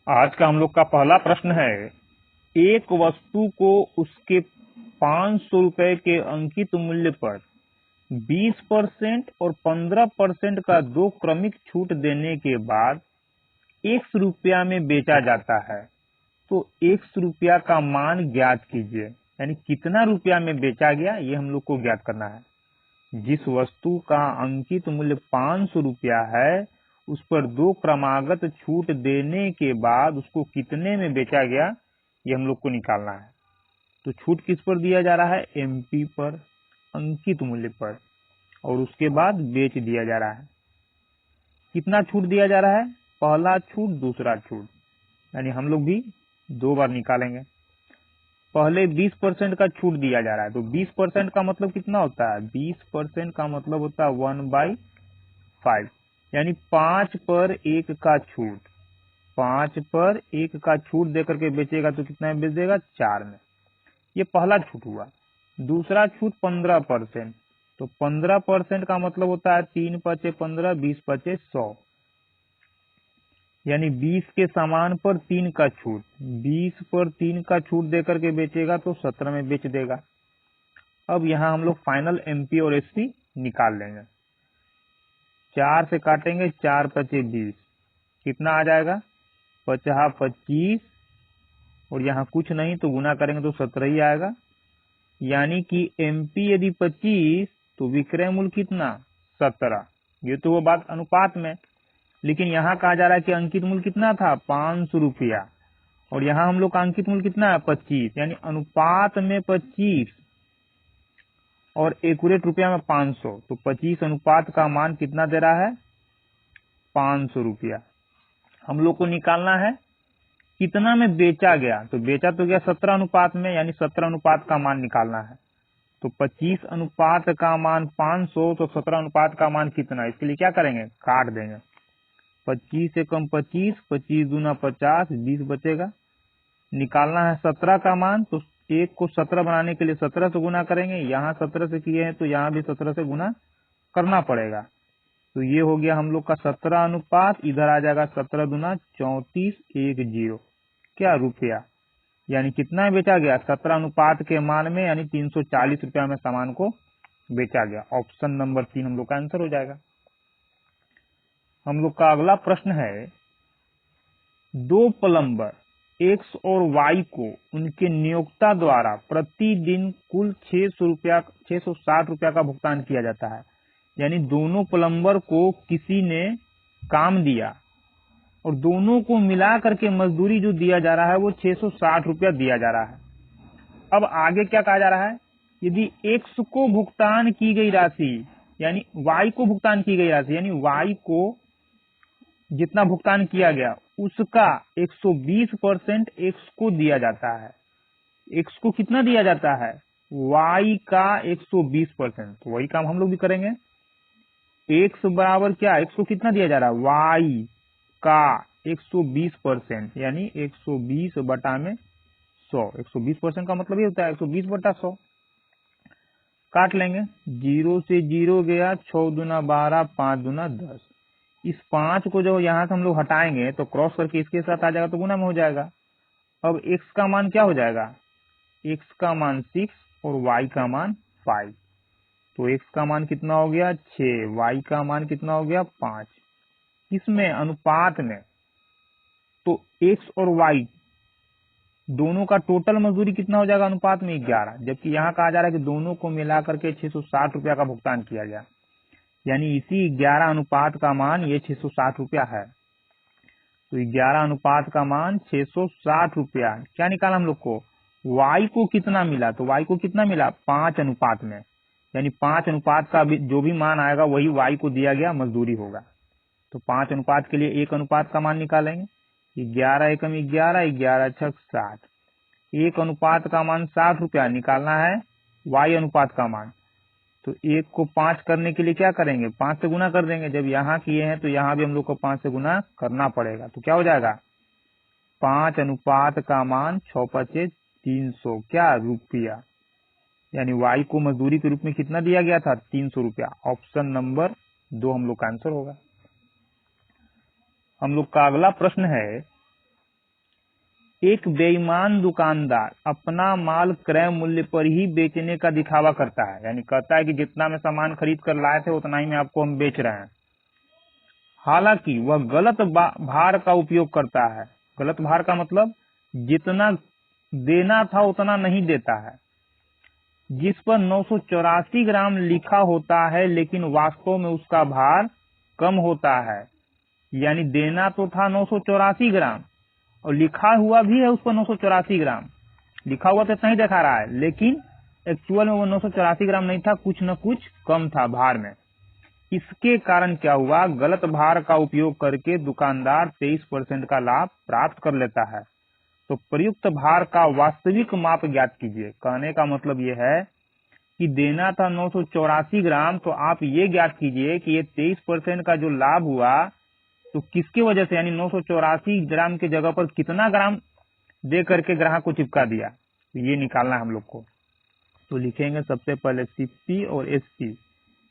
आज का हम लोग का पहला प्रश्न है, एक वस्तु को उसके 500 रुपए के अंकित मूल्य पर 20% और 15% का दो क्रमिक छूट देने के बाद 100 रुपया में बेचा जाता है। तो 100 रुपया का मान ज्ञात कीजिए। यानी कितना रुपया में बेचा गया ये हम लोग को ज्ञात करना है। जिस वस्तु का अंकित मूल्य 500 रुपया है उस पर दो क्रमागत छूट देने के बाद उसको कितने में बेचा गया ये हम लोग को निकालना है। तो छूट किस पर दिया जा रहा है? एमपी पर, अंकित मूल्य पर, और उसके बाद बेच दिया जा रहा है। कितना छूट दिया जा रहा है? पहला छूट, दूसरा छूट, यानी हम लोग भी दो बार निकालेंगे। पहले 20% का छूट दिया जा रहा है, तो 20% का मतलब कितना होता है? 20% का मतलब होता है 1/5, यानी 5 पर 1 का छूट। 5 पर 1 का छूट देकर के बेचेगा तो कितना में बेच देगा? 4 में। ये पहला छूट हुआ। दूसरा छूट 15%, तो 15% का मतलब होता है 3 पचे 15, 20 पचे 100, यानी 20 के सामान पर 3 का छूट। 20 पर 3 का छूट देकर के बेचेगा तो 17 में बेच देगा। अब यहाँ हम लोग फाइनल एमपी और एसपी निकाल लेंगे। 4 से काटेंगे, 4 पचे 20, कितना आ जाएगा? 50 25, और यहाँ कुछ नहीं तो गुना करेंगे तो 17 ही आएगा। यानी कि एमपी यदि 25 तो विक्रय मूल्य कितना? 17। ये तो वो बात अनुपात में, लेकिन यहाँ कहा जा रहा है कि अंकित मूल्य कितना था? 500 रुपया, और यहाँ हम लोग का अंकित मूल्य कितना है? 25, यानी अनुपात में 25 और एक्यूरेट रुपया में 500, तो 25 अनुपात का मान कितना दे रहा है? 500 रुपया। हम लोग को निकालना है कितना में बेचा गया। तो बेचा तो गया 17 अनुपात में, यानी 17 अनुपात का मान निकालना है। तो 25 अनुपात का मान 500, तो 17 अनुपात का मान कितना? इसके लिए क्या करेंगे? काट देंगे। 25 से कम 25, 25 दूना 50, 20 बचेगा। निकालना है 17 का मान, तो 1 को 17 बनाने के लिए 17 से गुना करेंगे। यहाँ 17 से किए हैं तो यहाँ भी 17 से गुना करना पड़ेगा। तो ये हो गया हम लोग का 17 अनुपात, इधर आ जाएगा 17 दूना 34, 10 क्या रुपया, यानी कितना बेचा गया? 17 अनुपात के मान में, यानी 340 रुपया में सामान को बेचा गया। ऑप्शन नंबर 3 हम लोग का आंसर हो जाएगा। हम लोग का अगला प्रश्न है, दो प्लम्बर एक्स और वाई को उनके नियोक्ता द्वारा प्रतिदिन कुल 660 रुपया का भुगतान किया जाता है। यानी दोनों प्लम्बर को किसी ने काम दिया और दोनों को मिला करके मजदूरी जो दिया जा रहा है वो 660 रुपया दिया जा रहा है। अब आगे क्या कहा जा रहा है? यदि एक्स को भुगतान की गई राशि, यानी वाई को भुगतान की गई राशि, यानी वाई को जितना भुगतान किया गया उसका 120% एक्स को दिया जाता है। एक्स को कितना दिया जाता है? वाई का 120%। तो वही काम हम लोग भी करेंगे। एक्स बराबर क्या? एक्स को कितना दिया जा रहा है? वाई का 120%, यानी 120 बटा में 100। 120% का मतलब ये होता है 120 बटा 100। काट लेंगे, 0 से 0 गया, 6 दूना 12, 5 दूना 10। इस 5 को जब यहाँ से हम लोग हटाएंगे तो क्रॉस करके इसके साथ आ जाएगा तो गुना में हो जाएगा। अब x का मान क्या हो जाएगा? x का मान 6 और y का मान 5। तो x का मान कितना हो गया? 6, y का मान कितना हो गया? 5। इसमें अनुपात में तो x और y दोनों का टोटल मजदूरी कितना हो जाएगा अनुपात में? 11। जबकि यहाँ कहा जा रहा है कि दोनों को मिलाकर के 660 रुपया का भुगतान किया गया, यानी इसी 11 अनुपात का मान ये 660 रुपया है। तो 11 अनुपात का मान 660 रुपया। क्या निकाला हम लोग को? y को कितना मिला? तो y को कितना मिला? 5 अनुपात में, यानी 5 अनुपात का जो भी मान आएगा वही y को दिया गया मजदूरी होगा। तो 5 अनुपात के लिए 1 अनुपात का मान निकालेंगे। 11 एकम 11, 11 छक 60। 1 अनुपात का मान 60 रुपया निकालना है y अनुपात का मान। तो 1 को 5 करने के लिए क्या करेंगे? 5 से गुना कर देंगे। जब यहाँ किए हैं तो यहाँ भी हम लोग को 5 से गुना करना पड़ेगा। तो क्या हो जाएगा? 5 अनुपात का मान 6 पचे 300 क्या रुपया, यानी y को मजदूरी के रूप में कितना दिया गया था? 300 रुपया। ऑप्शन नंबर 2 हम लोग का आंसर होगा। हम लोग का अगला प्रश्न है, एक बेईमान दुकानदार अपना माल क्रय मूल्य पर ही बेचने का दिखावा करता है, यानी कहता है कि जितना में सामान खरीद कर लाए थे उतना ही में आपको हम बेच रहे हैं। हालांकि वह गलत भार का उपयोग करता है। गलत भार का मतलब जितना देना था उतना नहीं देता है, जिस पर 984 ग्राम लिखा होता है, लेकिन वास्तव में उसका भार कम होता है। यानी देना तो था 984 ग्राम और लिखा हुआ भी है उस पर 984 ग्राम, लिखा हुआ तो इतना ही दिखा रहा है, लेकिन एक्चुअल में वो 984 ग्राम नहीं था, कुछ न कुछ कम था भार में। इसके कारण क्या हुआ, गलत भार का उपयोग करके दुकानदार 23% का लाभ प्राप्त कर लेता है। तो प्रयुक्त भार का वास्तविक माप ज्ञात कीजिए। कहने का मतलब यह है कि देना था 984 ग्राम, तो आप ये ज्ञात कीजिए कि ये 23% का जो लाभ हुआ तो किसकी वजह से, यानी 984 ग्राम के जगह पर कितना ग्राम दे करके ग्राहक को चिपका दिया, तो ये निकालना हम लोग को। तो लिखेंगे सबसे पहले सीपी और एसपी।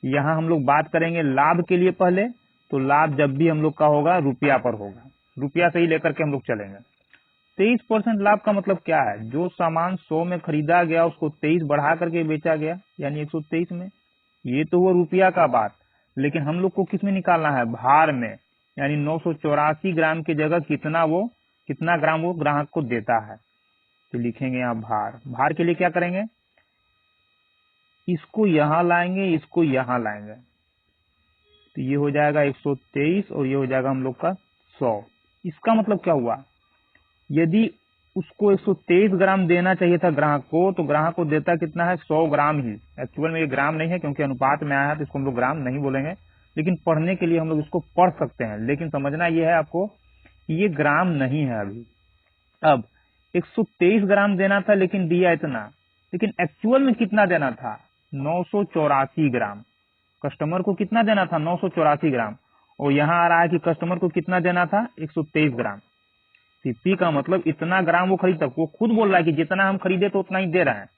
यहाँ हम लोग बात करेंगे लाभ के लिए पहले, तो लाभ जब भी हम लोग का होगा रुपया पर होगा, रुपया से ही लेकर के हम लोग चलेंगे। 23% लाभ का मतलब क्या है, जो सामान 100 में खरीदा गया उसको 23 बढ़ा करके बेचा गया, यानी 123 में। ये तो हुआ रुपया का बात, लेकिन हम लोग को किस में निकालना है, भार में। यानी 984 ग्राम की जगह कितना ग्राम वो ग्राहक को देता है। तो लिखेंगे यहाँ भार। भार के लिए क्या करेंगे, इसको यहां लाएंगे, इसको यहां लाएंगे, तो ये हो जाएगा 123 और ये हो जाएगा हम लोग का 100। इसका मतलब क्या हुआ, यदि उसको 123 ग्राम देना चाहिए था ग्राहक को, तो ग्राहक को देता कितना है, 100 ग्राम ही। एक्चुअल में ये ग्राम नहीं है, क्योंकि अनुपात में आया है तो इसको हम लोग ग्राम नहीं बोलेंगे, लेकिन पढ़ने के लिए हम लोग इसको पढ़ सकते हैं। लेकिन समझना यह है आपको कि ये ग्राम नहीं है अभी। अब 123 ग्राम देना था लेकिन दिया इतना, लेकिन एक्चुअल में कितना देना था, 984 ग्राम। कस्टमर को कितना देना था, 984 ग्राम, और यहाँ आ रहा है कि कस्टमर को कितना देना था, 123 ग्राम। सीपी का मतलब इतना ग्राम वो खरीद तक, वो खुद बोल रहा है कि जितना हम खरीदे तो उतना ही दे रहे हैं।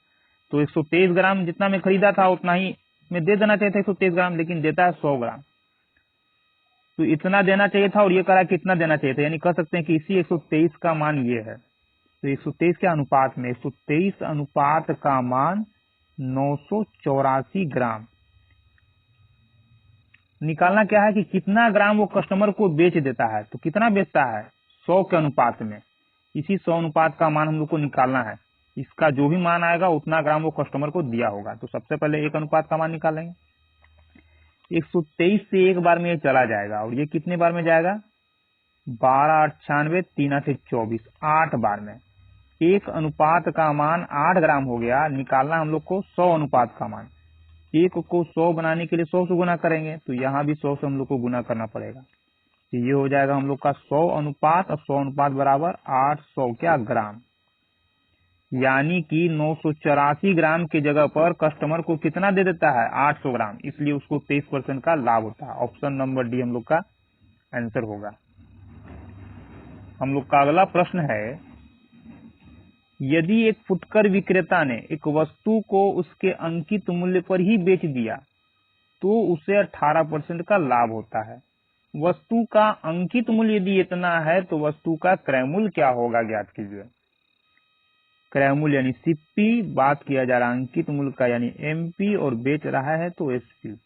तो 123 ग्राम जितना में खरीदा था उतना ही में दे देना चाहिए था 123 ग्राम, लेकिन देता है 100 ग्राम। तो इतना देना चाहिए था और ये करा कितना देना चाहिए था, यानी कह सकते हैं कि इसी 123 का मान ये है। तो 123 के अनुपात में 123 अनुपात का मान 984 ग्राम। निकालना क्या है कि कितना ग्राम वो कस्टमर को बेच देता है, तो कितना बेचता है, 100 के अनुपात में। इसी 100 अनुपात का मान हम लोग को निकालना है। इसका जो भी मान आएगा उतना ग्राम वो कस्टमर को दिया होगा। तो सबसे पहले एक अनुपात का मान निकालेंगे। 123 से एक बार में ये चला जाएगा, और ये कितने बार में जाएगा, 12 8 96 3 8 24, 8 बार में। एक अनुपात का मान 8 ग्राम हो गया। निकालना हम लोग को 100 अनुपात का मान। एक को 100 बनाने के लिए 100 से गुना करेंगे, तो यहाँ भी 100 से हम लोग को गुना करना पड़ेगा। तो ये हो जाएगा हम लोग का 100 अनुपात, और 100 अनुपात बराबर 800 क्या ग्राम। यानी कि 984 ग्राम की जगह पर कस्टमर को कितना दे देता है, 800 ग्राम, इसलिए उसको 23% का लाभ होता है। ऑप्शन नंबर डी हम लोग का आंसर होगा। हम लोग का अगला प्रश्न है, यदि एक फुटकर विक्रेता ने एक वस्तु को उसके अंकित मूल्य पर ही बेच दिया तो उसे 18% का लाभ होता है। वस्तु का अंकित मूल्य यदि इतना है तो वस्तु का क्रय मूल्य क्या होगा, ज्ञात कीजिए। क्रय मूल्य यानी सीपी, बात किया जा रहा है अंकित मूल्य का यानी एमपी, और बेच रहा है तो एसपी।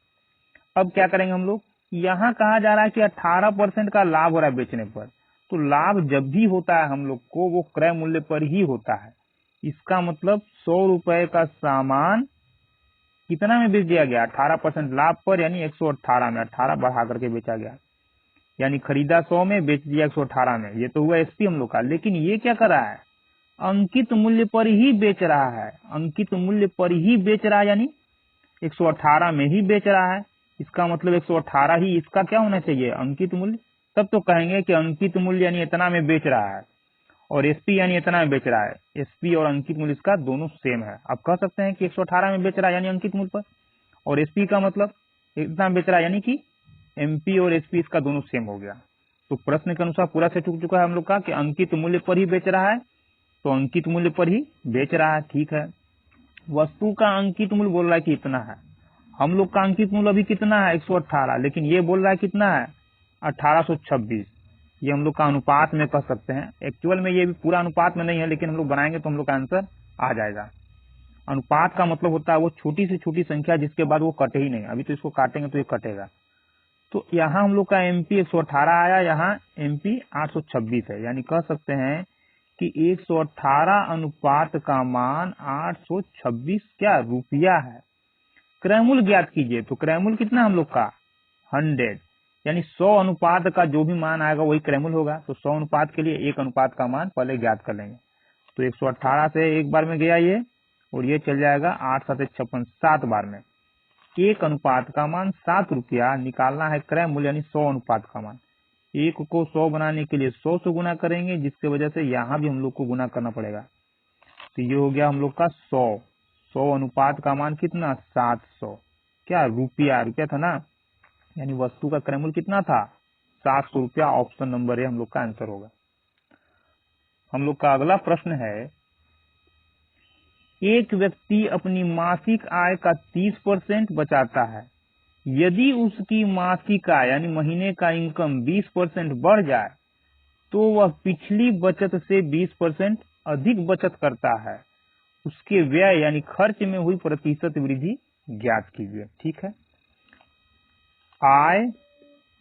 अब क्या करेंगे हम लोग, यहाँ कहा जा रहा है कि 18% का लाभ हो रहा है बेचने पर, तो लाभ जब भी होता है हम लोग को वो क्रय मूल्य पर ही होता है। इसका मतलब 100 रुपए का सामान कितना में बेच दिया गया, 18% लाभ पर, यानी 118 में, 18 बढ़ा करके बेचा गया। यानी खरीदा 100 में, बेच दिया 118 में। ये तो हुआ एसपी हम लोग का। लेकिन ये क्या कर रहा है, अंकित मूल्य पर ही बेच रहा है। अंकित मूल्य पर ही बेच रहा है, यानी 118 में ही बेच रहा है। इसका मतलब 118 ही इसका क्या होना चाहिए, अंकित मूल्य। तब तो कहेंगे कि अंकित मूल्य यानी इतना में बेच रहा है, और एसपी यानी इतना में बेच रहा है। एसपी और अंकित मूल्य इसका दोनों सेम है। आप कह सकते हैं कि 118 में बेच रहा है यानी अंकित मूल्य पर, और एसपी का मतलब इतना बेच रहा है, यानी कि एमपी और एसपी इसका दोनों सेम हो गया। तो प्रश्न के अनुसार पूरा से चुक चुका है हम लोग का कि अंकित मूल्य पर ही बेच रहा है, तो अंकित मूल्य पर ही बेच रहा है, ठीक है। वस्तु का अंकित मूल्य बोल रहा है कि इतना है। हम लोग का अंकित मूल्य अभी कितना है, 118, लेकिन ये बोल रहा है कितना है, 1826। ये हम लोग का अनुपात में कह सकते हैं। एक्चुअल में ये भी पूरा अनुपात में नहीं है, लेकिन हम लोग बनाएंगे तो हम लोग का आंसर आ जाएगा। अनुपात का मतलब होता है वो छोटी से छोटी संख्या जिसके बाद वो कटे ही नहीं। अभी तो इसको काटेंगे तो ये कटेगा। तो यहाँ हम लोग का MP 118 आया, यहाँ MP 826 है, यानी कह सकते हैं कि 118 अनुपात का मान 826 क्या रुपया है। क्रयमूल्य ज्ञात कीजिए, तो क्रयमूल्य कितना हम लोग का 100, यानी 100 अनुपात का जो भी मान आएगा वही क्रयमूल्य होगा। तो 100 अनुपात के लिए 1 अनुपात का मान पहले ज्ञात कर लेंगे। तो 118 से एक बार में गया ये, और ये चल जाएगा 8 7 56 7 बार में। 1 अनुपात का मान 7 रुपया निकालना है क्रय मूल्य, यानी 100 अनुपात का मान। 1 को 100 बनाने के लिए 100 से गुना करेंगे, जिसके वजह से यहाँ भी हम लोग को गुना करना पड़ेगा। तो ये हो गया हम लोग का 100 अनुपात का मान कितना 700 क्या रुपया, रुपया था ना, यानी वस्तु का क्रय मूल्य कितना था 700 रुपया। ऑप्शन नंबर ए हम लोग का आंसर होगा। हम लोग का अगला प्रश्न है, एक व्यक्ति अपनी मासिक आय का 30% बचाता है। यदि उसकी मासिक आय यानी महीने का इनकम 20% बढ़ जाए तो वह पिछली बचत से 20% अधिक बचत करता है। उसके व्यय यानी खर्च में हुई प्रतिशत वृद्धि ज्ञात कीजिए। ठीक है, आय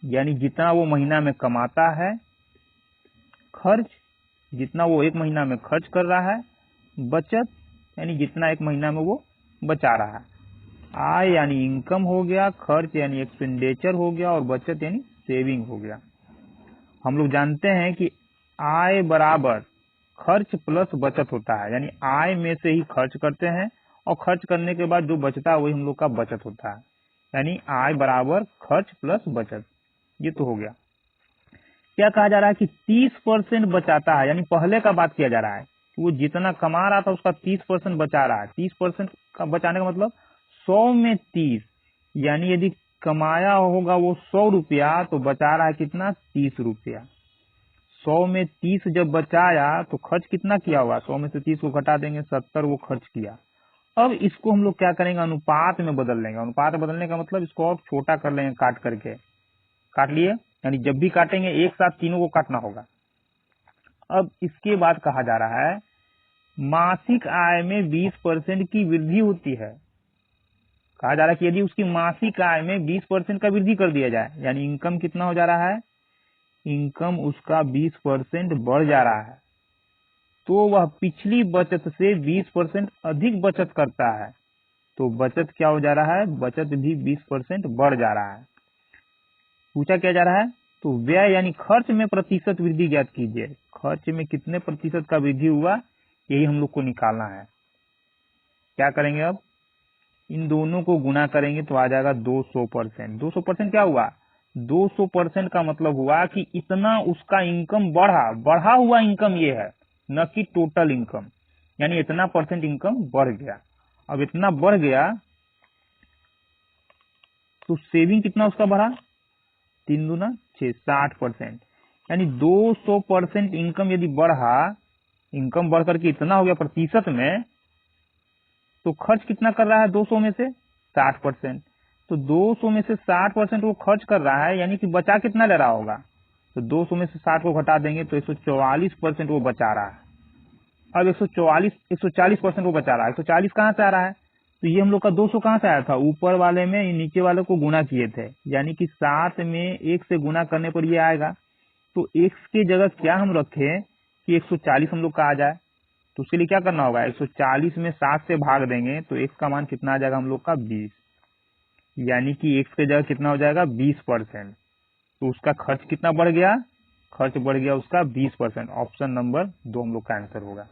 यानी जितना वो महीना में कमाता है, खर्च जितना वो एक महीना में खर्च कर रहा है, बचत यानी जितना एक महीना में वो बचा रहा है। आय यानी इनकम हो गया, खर्च यानी एक्सपेंडिचर हो गया, और बचत यानी सेविंग हो गया। हम लोग जानते हैं कि आय बराबर खर्च प्लस बचत होता है, यानी आय में से ही खर्च करते हैं और खर्च करने के बाद जो बचता है वही हम लोग का बचत होता है, यानी आय बराबर खर्च प्लस बचत। ये तो हो गया। क्या कहा जा रहा है कि 30% बचाता है, यानी पहले का बात किया जा रहा है। वो जितना कमा रहा था उसका 30% बचा रहा है। 30% का बचाने का मतलब 100 में 30, यानी यदि कमाया होगा वो 100 रुपया तो बचा रहा है कितना 30 रुपया। 100 में 30 जब बचाया तो खर्च कितना किया होगा, 100 में से 30 को घटा देंगे 70 वो खर्च किया। अब इसको हम लोग क्या करेंगे, अनुपात में बदल लेंगे। अनुपात में बदलने का मतलब इसको और छोटा कर लेंगे, काट करके। काट लिए, यानी जब भी काटेंगे एक साथ तीनों को काटना होगा। अब इसके बाद कहा जा रहा है मासिक आय में 20% की वृद्धि होती है। कहा जा रहा है कि यदि उसकी मासिक आय में 20% का वृद्धि कर दिया जाए, यानी इनकम कितना हो जा रहा है, इनकम उसका 20% बढ़ जा रहा है, तो वह पिछली बचत से 20% अधिक बचत करता है। तो बचत क्या हो जा रहा है, बचत भी 20% बढ़ जा रहा है। पूछा क्या जा रहा है, तो व्यय यानी खर्च में प्रतिशत वृद्धि ज्ञात कीजिए। खर्च में कितने प्रतिशत का वृद्धि हुआ, यही हम लोग को निकालना है। क्या करेंगे, अब इन दोनों को गुना करेंगे तो आ जाएगा 200%। 200% क्या हुआ, 200% का मतलब हुआ कि इतना उसका इनकम बढ़ा हुआ इनकम ये है, न कि टोटल इनकम, यानी इतना परसेंट इनकम बढ़ गया। अब इतना बढ़ गया तो सेविंग कितना उसका बढ़ा, 3 दूना 6, 60%, यानी 200% इनकम यदि बढ़ा, इनकम बढ़ करके इतना हो गया प्रतिशत में, तो खर्च कितना कर रहा है 200 में से 60%। तो 200 में से 60% वो खर्च कर रहा है, यानी कि बचा कितना ले रहा होगा, तो 200 में से 60 को घटा देंगे तो 144% वो बचा रहा है। अब 140% वो बचा रहा है। 140 कहाँ से आ रहा है, तो ये हम लोग का 200 कहाँ से आया था, ऊपर वाले में नीचे वाले को गुना किए थे, यानी कि 7 में 1 से गुना करने पर ये आएगा। तो x की जगह क्या हम रखें कि 140 हम लोग का आ जाए, तो उसके लिए क्या करना होगा, 140 में 7 से भाग देंगे तो x का मान कितना आ जाएगा हम लोग का 20, यानी कि x की जगह कितना हो जाएगा 20%। तो उसका खर्च कितना बढ़ गया, खर्च बढ़ गया उसका 20%। ऑप्शन नंबर 2 हम लोग का आंसर होगा।